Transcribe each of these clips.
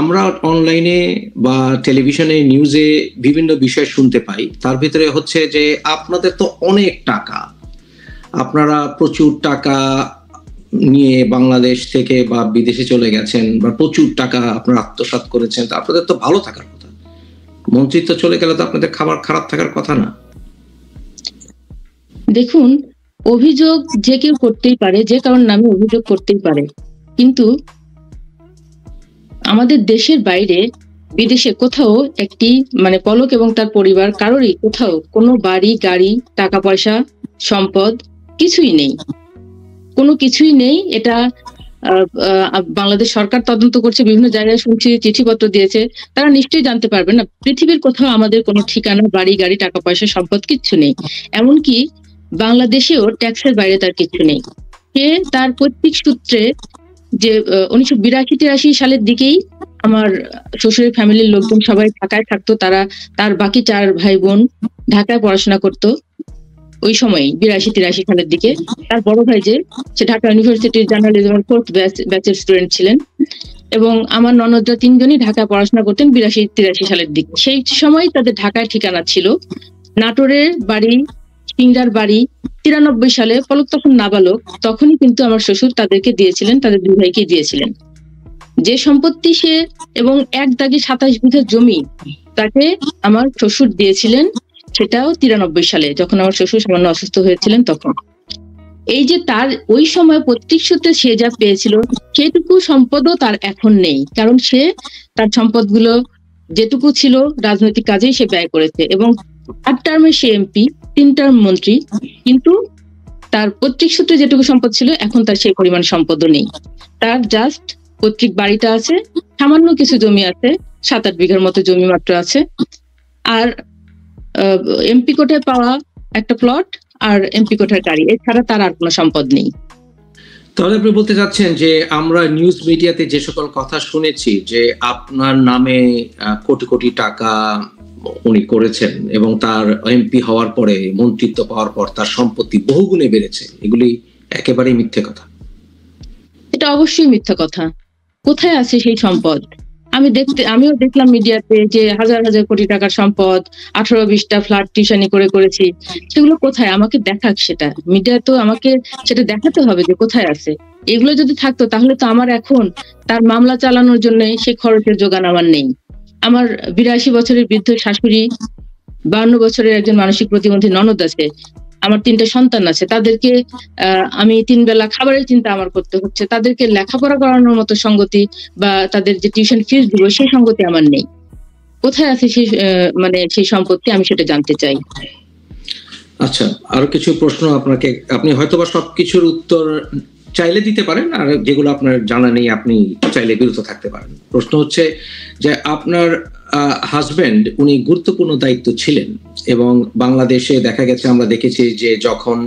আমরা অনলাইনে বা টেলিভিশনে নিউজে বিভিন্ন বিষয় শুনতে পাই, তার ভিতরে হচ্ছে যে আপনাদের তো অনেক টাকা, আপনারা প্রচুর টাকা নিয়ে বাংলাদেশ থেকে বা বিদেশে চলে গেছেন বা প্রচুর টাকা আপনারা আত্মসাৎ করেছেন, তা আপনাদের তো ভালো থাকার কথা। মন্ত্রিত্ব চলে গেলে তো আপনাদের খাবার খারাপ থাকার কথা না। দেখুন, অভিযোগ যে কেউ করতেই পারে, যে কারোর নামে অভিযোগ করতেই পারে, কিন্তু আমাদের দেশের বাইরে বিদেশে কোথাও একটি মানে পলক এবং তার পরিবার কারোরই কোথাও কোনো বাড়ি গাড়ি টাকা পয়সা সম্পদ কিছুই নেই, কোনো কিছুই নেই। এটা বাংলাদেশ সরকার তদন্ত করছে, বিভিন্ন জায়গায় শুনছি চিঠিপত্র দিয়েছে, তারা নিশ্চয়ই জানতে পারবে না পৃথিবীর কোথাও আমাদের কোনো ঠিকানা বাড়ি গাড়ি টাকা পয়সা সম্পদ কিচ্ছু নেই। এমনকি বাংলাদেশেও ট্যাক্সের বাইরে তার কিছু নেই। সে তার পৈতৃক সূত্রে যে 1982-83 সালের দিকেই আমার শ্বশুরের ফ্যামিলির লোকজন সবাই ঢাকায় থাকতো, তারা তার বাকি 4 ভাই বোন ঢাকায় পড়াশোনা করতো ওই সময় 82-83 সালের দিকে। তার বড় ভাই যে সে ঢাকা ইউনিভার্সিটির জার্নালিজমের 4th ব্যাচের স্টুডেন্ট ছিলেন, এবং আমার ননদরা 3 জনই ঢাকায় পড়াশোনা করতেন 82-83 সালের দিকে। সেই সময় তাদের ঢাকায় ঠিকানা ছিল নাটোরের বাড়ি, সিংড়ার বাড়ি। 93 সালে পলক তখন নাবালক, তখনই কিন্তু আমার শ্বশুর তাদেরকে দিয়েছিলেন, তাদের 2 ভাইকে দিয়েছিলেন। যে সম্পত্তি সে এবং এক দাগে 27 বিঘা জমি তাকে আমার শ্বশুর দিয়েছিলেন, সেটাও 93 সালে যখন আমার শ্বশুর সামান্য অসুস্থ হয়েছিলেন তখন। এই যে তার ওই সময় পৈতৃক সূত্রে সে যা পেয়েছিল সেটুকু সম্পদও তার এখন নেই, কারণ সে তার সম্পদগুলো যেটুকু ছিল রাজনৈতিক কাজেই সে ব্যয় করেছে, এবং 8 টার্মে সে এমপি, 3 টার্ম মন্ত্রী, কিন্তু তার পৈতৃক সূত্রে যেটুকু সম্পদ ছিল এখন তার সেই পরিমাণ সম্পদও নেই। তার জাস্ট পৈতৃক বাড়িটা আছে, সামান্য কিছু জমি আছে, 7-8 বিঘার মতো জমি মাত্র আছে, আর এমপি কোটায় পাওয়া একটা প্লট আর এমপি কোটার গাড়ি, এছাড়া তার আর কোনো সম্পদ নেই। তাহলে আপনি বলতে চাচ্ছেন যে আমরা নিউজ মিডিয়াতে যে সকল কথা শুনেছি যে আপনার নামে কোটি কোটি টাকা উনি করেছেন এবং তার এমপি হওয়ার পরে মন্ত্রিত্ব পাওয়ার পর তার সম্পত্তি বহুগুণে বেড়েছে, এগুলি একেবারেই মিথ্যে কথা? এটা অবশ্যই মিথ্যা কথা। কোথায় আছে সেই সম্পদ? আমিও দেখলাম মিডিয়াতে যে হাজার হাজার কোটি টাকার সম্পদ, 18-20টা ফ্ল্যাট টিউশনি করেছি, সেগুলো কোথায়? আমাকে দেখাক সেটা। মিডিয়া তো আমাকে সেটা দেখাতে হবে যে কোথায় আছে। এগুলো যদি থাকতো তাহলে তো আমার এখন তার মামলা চালানোর জন্য সেই খরচের যোগান আমার নেই। আমার 82 বছরের বৃদ্ধ শাশুড়ি, 52 বছরের একজন মানসিক প্রতিবন্ধী ননদ আছে, আমার 3টে সন্তান আছে, তাদেরকে আমি 3 বেলা খাবারের চিন্তা আমার করতে হচ্ছে, তাদেরকে লেখাপড়া করানোর মতো সঙ্গতি বা তাদের যে টিউশন ফিস দিব সেই সঙ্গতি আমার নেই। কোথায় আছে সেই মানে সেই সম্পত্তি, আমি সেটা জানতে চাই। আচ্ছা, আরো কিছু প্রশ্ন আপনাকে, আপনি হয়তোবা সবকিছুর উত্তর চাইলে দিতে পারেন, আর যেগুলো আপনার জানা নেই আপনি চাইলে বিরত থাকতে পারেন। প্রশ্ন হচ্ছে যে আপনার হাজবেন্ড উনি গুরুত্বপূর্ণ দায়িত্ব ছিলেন, এবং বাংলাদেশে দেখা গেছে, আমরা দেখেছি যে যখন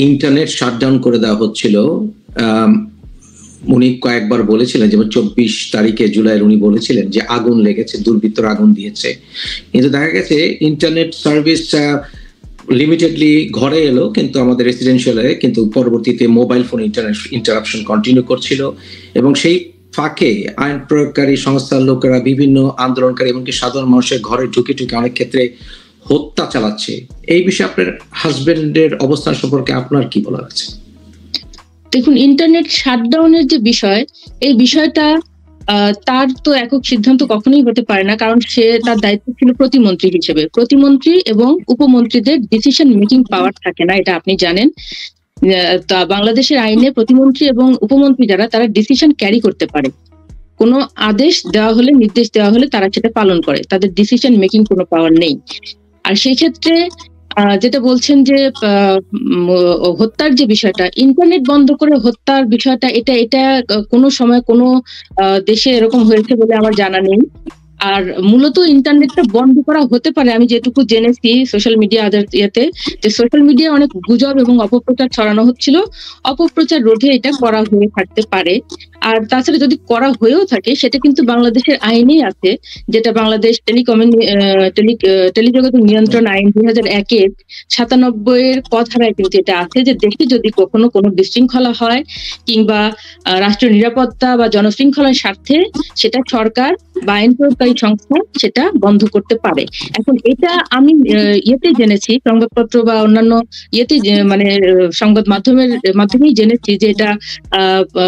ইন্টারনেট শাটডাউন করে দেওয়া হচ্ছিল, উনি কয়েকবার বলেছিলেন, যেমন 24 তারিখে জুলাইয়ের উনি বলেছিলেন যে আগুন লেগেছে, দুর্বৃত্তরা আগুন দিয়েছে, কিন্তু দেখা গেছে ইন্টারনেট সার্ভিস লিমিটেডলি ঘরে এলো, কিন্তু আমাদের রেসিডেন্সিয়ালে, কিন্তু পরবর্তীতে মোবাইল ফোন ইন্টারাপশন কন্টিনিউ করছিল, এবং সেই ফাঁকে আইন প্রয়োগকারী সংস্থার লোকেরা, বিভিন্ন আন্দোলনকারী, এমনকি সাধারণ মানুষের ঘরে ঢুকে অনেক ক্ষেত্রে হত্যা চালাচ্ছে। এই বিষয়ে আপনার হাজবেন্ডের অবস্থান সম্পর্কে আপনার কি বলার আছে? দেখুন, ইন্টারনেট শাটডাউনের যে বিষয়, এই বিষয়টা তার তো একক সিদ্ধান্ত কখনোই হতে পারে না, কারণ সে তার দায়িত্ব ছিল প্রতিমন্ত্রী হিসেবে। প্রতিমন্ত্রী এবং উপমন্ত্রীদের ডিসিশন মেকিং পাওয়ার থাকে না, এটা আপনি জানেন। তা বাংলাদেশের আইনে প্রতিমন্ত্রী এবং উপমন্ত্রী যারা, তারা ডিসিশন ক্যারি করতে পারে। কোনো আদেশ দেওয়া হলে, নির্দেশ দেওয়া হলে তারা সেটা পালন করে, তাদের ডিসিশন মেকিং কোনো পাওয়ার নেই। আর সেই ক্ষেত্রে যেটা বলছেন যে হত্যার যে বিষয়টা, ইন্টারনেট বন্ধ করে হত্যার বিষয়টা, এটা কোনো সময় কোনো দেশে এরকম হয়েছে বলে আমার জানা নেই। আর মূলত ইন্টারনেটটা বন্ধ করা হতে পারে, আমি যেটুকু জেনেছি সোশ্যাল মিডিয়া ইয়েতে, যে সোশ্যাল মিডিয়া অনেক গুজব এবং অপপ্রচার ছড়ানো হচ্ছিল, অপপ্রচার রোধে এটা করা হয়ে থাকতে পারে। আর তাছাড়া যদি করা হয়েও থাকে সেটা কিন্তু বাংলাদেশের আইনেই আছে, যেটা বাংলাদেশ টেলিযোগাযোগ নিয়ন্ত্রণ আইন 2001-এর 97-এর ক ধারায় কিন্তু এটা আছে, যে দেশে যদি কখনো কোনো বিশৃঙ্খলা হয় কিংবা রাষ্ট্রীয় নিরাপত্তা বা জনশৃঙ্খলার স্বার্থে সেটা সরকার বা আইন প্রয়োগকারী সংস্থা সেটা বন্ধ করতে পারে। এখন এটা আমি ইয়েতে জেনেছি, সংবাদপত্র বা অন্যান্য ইয়েতে মানে সংবাদ মাধ্যমেই জেনেছি যে এটা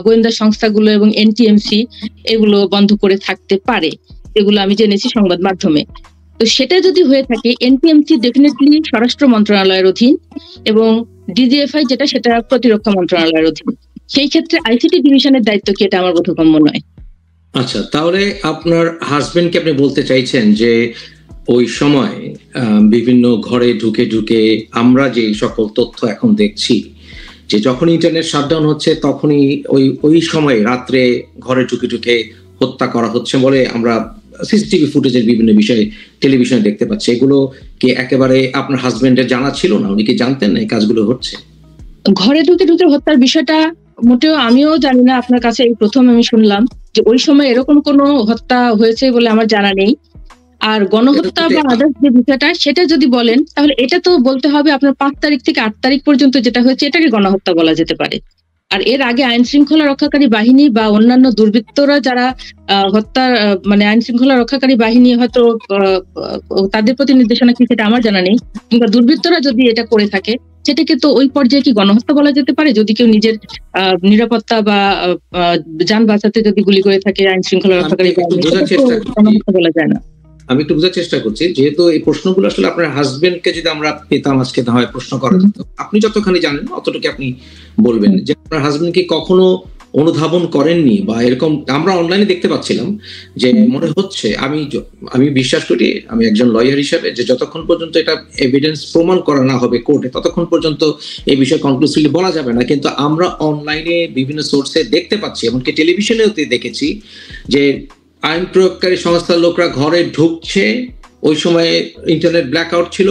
গোয়েন্দা সংস্থাগুলো এবং এনটিএমসি এগুলো বন্ধ করে থাকতে পারে, এগুলো আমি জেনেছি সংবাদ মাধ্যমে। তো সেটা যদি হয়ে থাকে, এনটিএমসি ডেফিনেটলি স্বরাষ্ট্র মন্ত্রণালয়ের অধীন এবং ডিজিএফআই যেটা সেটা প্রতিরক্ষা মন্ত্রণালয়ের অধীন। সেই ক্ষেত্রে আইসিটি ডিভিশনের দায়িত্ব কি, এটা আমার বোধগম্য নয়। আচ্ছা, তাহলে আপনার হাজবেন্ডকে আপনি বলতে চাইছেন যে ওই সময় বিভিন্ন ঘরে ঢুকে ঢুকে আমরা যে সকল তথ্য এখন দেখছি, যে যখন ইন্টারনেট শাটডাউন হচ্ছে তখনই ওই সময় রাত্রে ঘরে ঢুকে ঢুকে হত্যা করা হচ্ছে বলে আমরা সিসিটিভি ফুটেজের বিভিন্ন বিষয়ে টেলিভিশনে দেখতে পাচ্ছি। এগুলো কি একেবারে আপনার হাজবেন্ডের জানা ছিল না? উনি কি জানতেন না এই কাজগুলো হচ্ছে? ঘরে ঢুকে ঢুকে হত্যার বিষয়টা মোটেও আমিও জানি না, আপনার কাছে এই প্রথম আমি শুনলাম যে ওই সময় এরকম কোনো হত্যা হয়েছে বলে আমার জানা নেই। আর গণহত্যা বা আদার্স যে বিষয়টা সেটা যদি বলেন, তাহলে এটা তো বলতে হবে আপনার 5 তারিখ থেকে 8 তারিখ পর্যন্ত যেটা হয়েছে এটাকে গণহত্যা বলা যেতে পারে। আর এর আগে আইন শৃঙ্খলা রক্ষাকারী বাহিনী বা অন্যান্য দুর্বৃত্তরা যারা হত্যা মানে আইন শৃঙ্খলা রক্ষাকারী বাহিনী হয়তো তাদের প্রতি নির্দেশনা কি সেটা আমার জানা নেই, কিংবা দুর্বৃত্তরা যদি এটা করে থাকে সেটাকে তো ওই পর্যায়ে কি গণহত্যা বলা যেতে পারে? যদি কেউ নিজের নিরাপত্তা বা যান বাঁচাতে যদি গুলি করে থাকে আইন শৃঙ্খলা রক্ষাকারী বাহিনী, গণহত্যা বলা যায় না। আমি একটু বোঝার চেষ্টা করছি, যেহেতু এই প্রশ্নগুলো আসলে আপনার হাজবেন্ডকে যদি আমরা পেতাম আজকে না হয় প্রশ্ন করা যেত, আপনি যতখানি জানেন অতটুকু আপনি বলবেন যে আপনার হাজবেন্ড কি কখনো অনুধাবন করেননি বা এরকম? আমরা অনলাইনে দেখতে পাচ্ছিলাম যে মনে হচ্ছে, আমি বিশ্বাস করি, আমি একজন লয়ার হিসেবে, যে যতক্ষণ পর্যন্ত এটা এভিডেন্স প্রমাণ করা না হবে কোর্টে ততক্ষণ পর্যন্ত এই বিষয়ে কনক্লুসিভলি বলা যাবে না। কিন্তু আমরা অনলাইনে বিভিন্ন সোর্সে দেখতে পাচ্ছি, এমনকি টেলিভিশনেও দেখেছি যে আইন প্রয়োগকারী সংস্থার লোকরা ঘরে ঢুকছে, ওই সময় ইন্টারনেট ব্ল্যাকআউট ছিল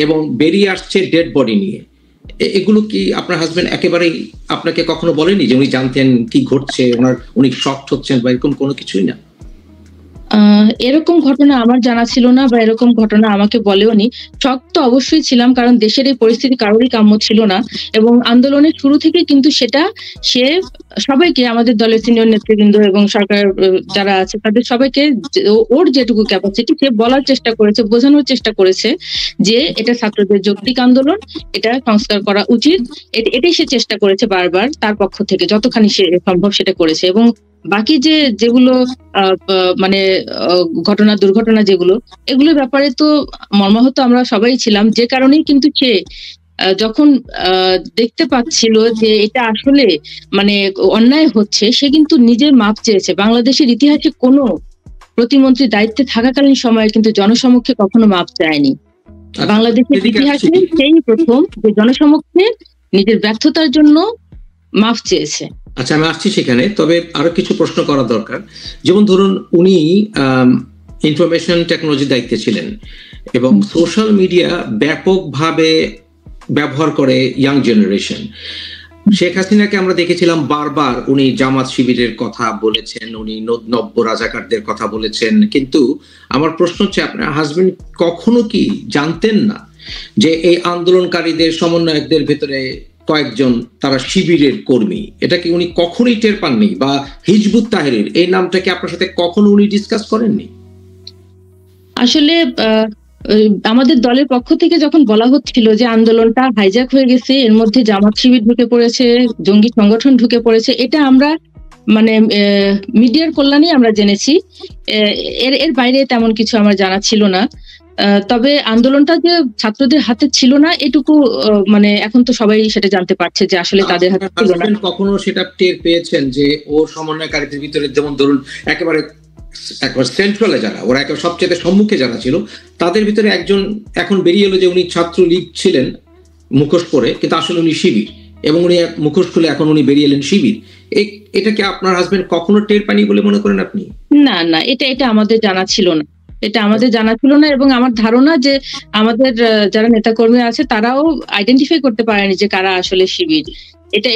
এবং বেরিয়ে আসছে ডেড বডি নিয়ে। এগুলো কি আপনার হাজবেন্ড একেবারেই আপনাকে কখনো বলেনি যে উনি জানতেন কি ঘটছে, উনি শকড হচ্ছেন বা এরকম কোনো কিছুই না? এরকম ঘটনা আমার জানা ছিল না বা এরকম ঘটনা আমাকে বলেওনি। শক তো অবশ্যই ছিলাম, কারণ দেশের এই পরিস্থিতি কারোরই কাম্য ছিল না এবং আন্দোলনের শুরু থেকে কিন্তু সেটা সে সবাইকে, আমাদের দলের সিনিয়র নেতৃবৃন্দ এবং সরকার যারা আছে তাদের সবাইকে ওর যেটুকু ক্যাপাসিটি সে বলার চেষ্টা করেছে, বোঝানোর চেষ্টা করেছে যে এটা ছাত্রদের যৌক্তিক আন্দোলন, এটা সংস্কার করা উচিত, এটাই সে চেষ্টা করেছে বারবার তার পক্ষ থেকে যতখানি সে সম্ভব সেটা করেছে। এবং বাকি যেগুলো মানে দুর্ঘটনা যেগুলো, এগুলোর ব্যাপারে তো মর্মাহত আমরা সবাই ছিলাম, যে কারণেই কিন্তু সে যখন দেখতে পাচ্ছিল যে এটা আসলে মানে অন্যায় হচ্ছে, সে কিন্তু নিজের মাপ চেয়েছে। বাংলাদেশের ইতিহাসে কোনো প্রতিমন্ত্রী দায়িত্বে থাকাকালীন সময়ে কিন্তু জনসমক্ষে কখনো মাপ চায়নি। বাংলাদেশের ইতিহাসে সেই প্রথম যে জনসমক্ষে নিজের ব্যর্থতার জন্য মাপ চেয়েছে। আচ্ছা, আমি আসছি সেখানে, তবে আরো কিছু প্রশ্ন করা দরকার। যেমন ধরুন, উনি ইনফরমেশন টেকনোলজির দায়িত্বে ছিলেন এবং সোশ্যাল মিডিয়া ব্যাপকভাবে ব্যবহার করে ইয়াং জেনারেশন। শেখ হাসিনাকে আমরা দেখেছিলাম বারবার উনি জামাত শিবিরের কথা বলেছেন, উনি নব্য রাজাকারদের কথা বলেছেন, কিন্তু আমার প্রশ্ন হচ্ছে আপনার হাজবেন্ড কখনো কি জানতেন না যে এই আন্দোলনকারীদের সমন্বয়কদের ভেতরে কয়েকজন তারা শিবিরের কর্মী? এটা কি উনি কখনোই টের পাননি? বা হিজবুত তাহরির এই নামটা কি আপনার সাথে কখনো উনি ডিসকাস করেননি? আসলে আমাদের দলের পক্ষ থেকে যখন বলা হচ্ছিল যে আন্দোলনটা হাইজ্যাক হয়ে গেছে, এর মধ্যে জামাত শিবির ঢুকে পড়েছে, জঙ্গি সংগঠন ঢুকে পড়েছে, এটা আমরা মানে মিডিয়ার কল্যাণে আমরা জেনেছি, এর বাইরে তেমন কিছু আমার জানা ছিল না। তবে আন্দোলনটা যে ছাত্রদের হাতে ছিল না এটুকু মানে এখন তো সবাই সেটা জানতে পারছে যে আসলে তাদের হাতে ছিল না। কখনো সেটা টের পেয়েছেন যে ও সমন্বয়কারীদের ভিতরে, যেমন ধরুন একেবারে সেন্ট্রালে যারা, ওরা একেবারে সবচেয়ে সম্মুখে যারা ছিল, তাদের ভিতরে একজন এখন বেরিয়ে এলো যে উনি ছাত্রলীগ ছিলেন মুখোশ পরে, কিন্তু আসলে উনি শিবির, এবং উনি মুখোশ খুলে এখন উনি বেরিয়ে এলেন শিবির, এটা কি আপনার হাজবেন্ড কখনো টের পায়নি বলে মনে করেন আপনি? না না, এটা আমাদের জানা ছিল না, এটা আমাদের জানা ছিল না। এবং আমার ধারণা যে আমাদের যারা নেতাকর্মী আছে তারাও আইডেন্টিফাই করতে পারেনি যে কারা আসলে শিবির।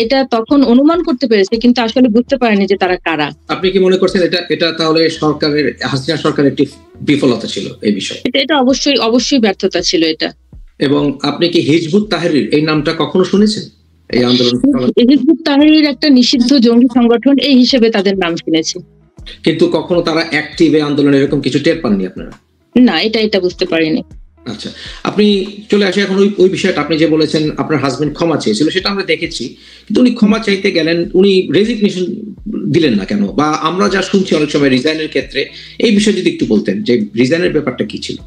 এটা তখন অনুমান করতে পেরেছে, কিন্তু আসলে বুঝতে পারেনি যে তারা কারা। আপনি কি মনে করছেন এটা তাহলে সরকারের, হাসিনা সরকারের একটি বিফলতা ছিল এই বিষয়ে? এটা অবশ্যই ব্যর্থতা ছিল এটা। এবং আপনি কি হিজবুত তাহরির এই নামটা কখনো শুনেছেন? এই আন্দোলন হিজবুত তাহরির একটা নিষিদ্ধ জঙ্গি সংগঠন এই হিসেবে তাদের নাম শুনেছি, কিন্তু কখনো তারা অ্যাক্টিভ এই আন্দোলনে এরকম কিছু টের পাননি আপনারা? না, এটা বুঝতে পারিনি। আচ্ছা, আপনি চলে আসে এখন ওই বিষয়টা। আপনি যে বলেছেন আপনার হাজবেন্ড ক্ষমা চেয়েছিল, সেটা আমরা দেখেছি, কিন্তু উনি ক্ষমা চাইতে গেলেন, উনি রেজিগনেশন দিলেন না কেন? বা আমরা যা শুনছি অনেক সময় রিজাইনের ক্ষেত্রে, এই বিষয়ে যদি একটু বলতেন যে রিজাইনের ব্যাপারটা কি ছিল?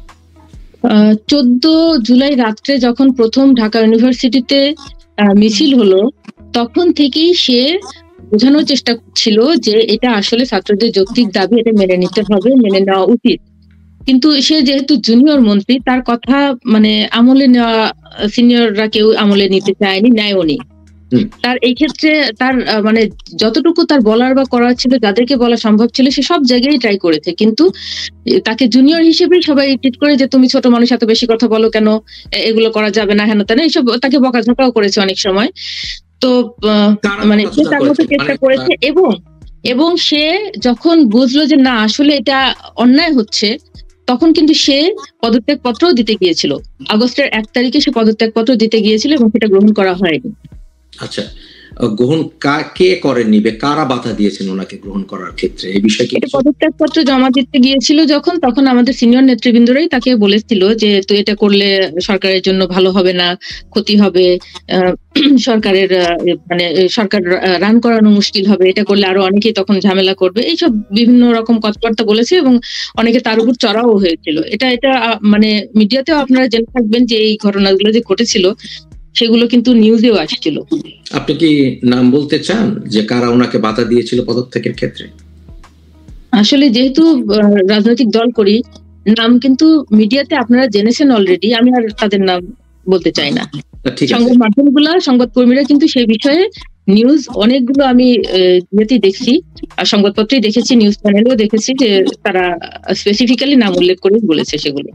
14 জুলাই রাত্রে যখন প্রথম ঢাকা ইউনিভার্সিটিতে মিছিল হলো, তখন থেকেই সে বোঝানোর চেষ্টা করছিল যে এটা আসলে ছাত্রদের যৌক্তিক দাবি, এটা মেনে নিতে হবে, মেনে নেওয়া উচিত। কিন্তু সে যেহেতু জুনিয়র মন্ত্রী, তার কথা মানে আমলে নেওয়া সিনিয়ররা কেউ আমলে নিতে চায়নি, নেয়ওনি। তার এই ক্ষেত্রে তার মানে যতটুকু তার বলার বা করার ছিল, যাদেরকে বলা সম্ভব ছিল, সে সব জায়গায় ট্রাই করেছে। কিন্তু তাকে জুনিয়র হিসেবে সবাই ট্রিট করে যে তুমি ছোট মানুষ, এত বেশি কথা বলো কেন, এগুলো করা যাবে না, হেন তেন এইসব তাকে বকাঝকাও করেছে অনেক সময়। তো মানে সে তার মতো চেষ্টা করেছে, এবং সে যখন বুঝলো যে না আসলে এটা অন্যায় হচ্ছে, তখন কিন্তু সে পদত্যাগ পত্রও দিতে গিয়েছিল। আগস্টের 1 তারিখে সে পদত্যাগ পত্র দিতে গিয়েছিল এবং সেটা গ্রহণ করা হয়নি। আচ্ছা, গ্রহণ কে করেননি, কারা বাধা দিয়েছেন ওনাকে গ্রহণ করার ক্ষেত্রে, এই বিষয়ে কি? পদত্যাগ পত্র জমা দিতে গিয়েছিল তখন আমাদের সিনিয়র নেতৃবৃন্দরাই তাকে বলেছিল যে তুই এটা করলে সরকারের জন্য ভালো হবে না, ক্ষতি হবে, সরকারের মানে সরকার রান করানো মুশকিল হবে, এটা করলে আরো অনেকেই তখন ঝামেলা করবে, এইসব বিভিন্ন রকম কথাবার্তা বলেছে এবং অনেকে তার উপর চড়াও হয়েছিল। এটা মানে মিডিয়াতেও আপনারা জেনে থাকবেন যে এই ঘটনাগুলো যে ঘটেছিল সেগুলো কিন্তু নিউজেও আসছিল। আপনি কি নাম বলতে চান যে কারা ওনাকে বাধা দিয়েছিল পদত্যাগের ক্ষেত্রে? আসলে যেহেতু রাজনৈতিক দল করি, নাম কিন্তু মিডিয়াতে আপনারা জেনেছেন অলরেডি, আমি আর তাদের নাম বলতে চাই না। সংবাদ মাধ্যমগুলা, সংবাদকর্মীরা কিন্তু সেই বিষয়ে নিউজ অনেকগুলো আমি ইয়েতেই দেখছি, আর সংবাদপত্রেই দেখেছি, নিউজ চ্যানেলেও দেখেছি যে তারা স্পেসিফিক্যালি নাম উল্লেখ করে বলেছে সেগুলো।